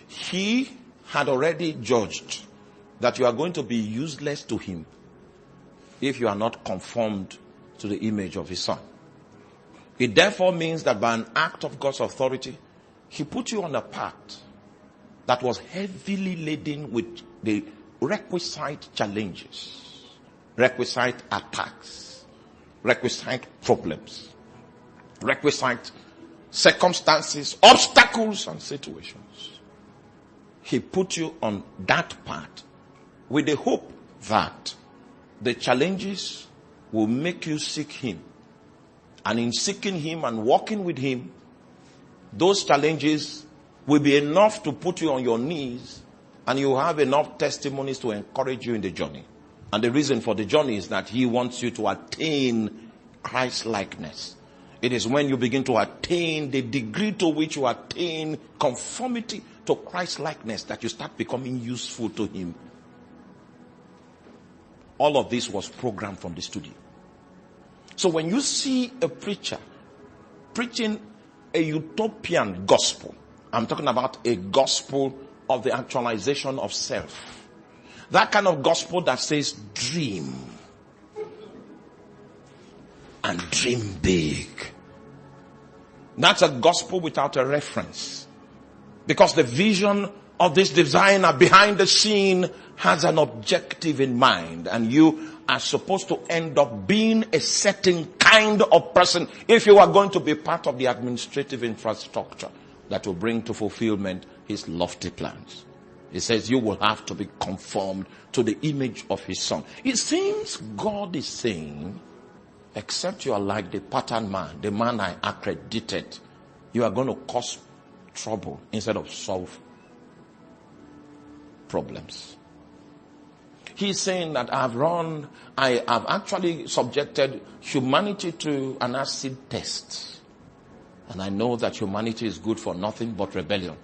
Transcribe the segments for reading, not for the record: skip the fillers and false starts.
He had already judged that you are going to be useless to him if you are not conformed to the image of his son. It therefore means that by an act of God's authority, he put you on a path that was heavily laden with the requisite challenges, requisite attacks, requisite problems, requisite circumstances, obstacles, and situations. He put you on that path with the hope that the challenges will make you seek him. And in seeking him and walking with him, those challenges will be enough to put you on your knees, and you have enough testimonies to encourage you in the journey. And the reason for the journey is that he wants you to attain Christ-likeness. It is when you begin to attain the degree to which you attain conformity to Christ-likeness that you start becoming useful to him. All of this was programmed from the studio. So when you see a preacher preaching a utopian gospel, I'm talking about a gospel of the actualization of self. That kind of gospel that says dream. And dream big. That's a gospel without a reference. Because the vision of this designer behind the scene has an objective in mind. And you are supposed to end up being a certain kind of person if you are going to be part of the administrative infrastructure that will bring to fulfillment his lofty plans. He says you will have to be conformed to the image of his son. It seems God is saying, except you are like the pattern man, the man I accredited, you are going to cause trouble instead of solve problems. He's saying that I have actually subjected humanity to an acid test. And I know that humanity is good for nothing but rebellion.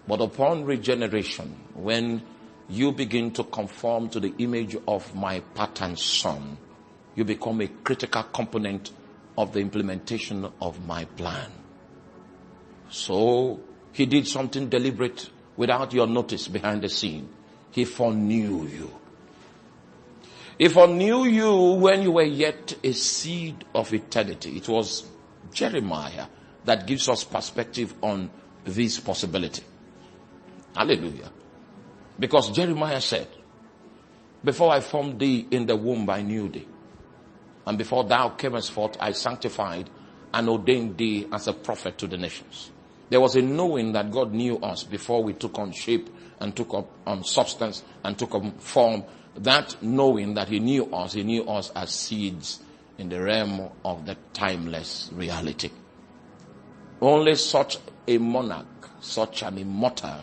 But upon regeneration, when you begin to conform to the image of my pattern son, you become a critical component of the implementation of my plan. So he did something deliberate without your notice behind the scene. He foreknew you. He foreknew you when you were yet a seed of eternity. It was Jeremiah that gives us perspective on this possibility. Hallelujah. Because Jeremiah said, before I formed thee in the womb, I knew thee. And before thou camest forth, I sanctified and ordained thee as a prophet to the nations. There was a knowing that God knew us before we took on shape and took up on substance and took on form. That knowing that he knew us as seeds in the realm of the timeless reality. Only such a monarch, such an immortal,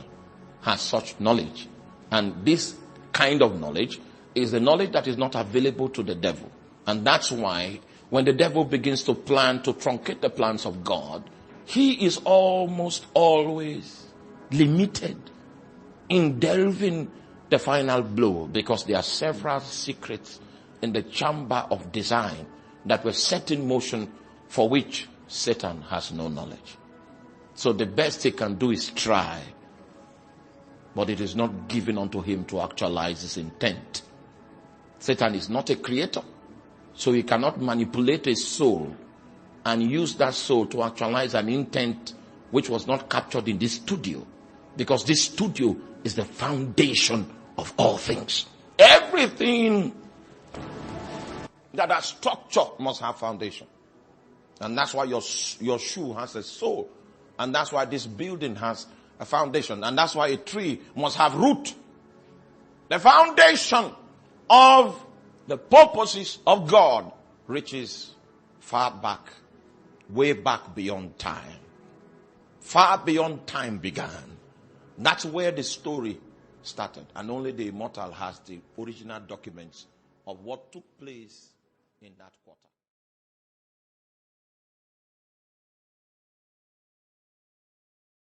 has such knowledge. And this kind of knowledge is the knowledge that is not available to the devil. And that's why when the devil begins to plan to truncate the plans of God, he is almost always limited in delving the final blow, because there are several secrets in the chamber of design that were set in motion for which Satan has no knowledge. So the best he can do is try, but it is not given unto him to actualize his intent. Satan is not a creator, so he cannot manipulate a soul and use that soul to actualize an intent which was not captured in this studio, because this studio is the foundation of all things. Everything that has structure must have foundation. And that's why your shoe has a soul. And that's why this building has a foundation. And that's why a tree must have root. The foundation of the purposes of God reaches far back, way back beyond time. Far beyond time began. That's where the story started. And only the immortal has the original documents of what took place in that quarter.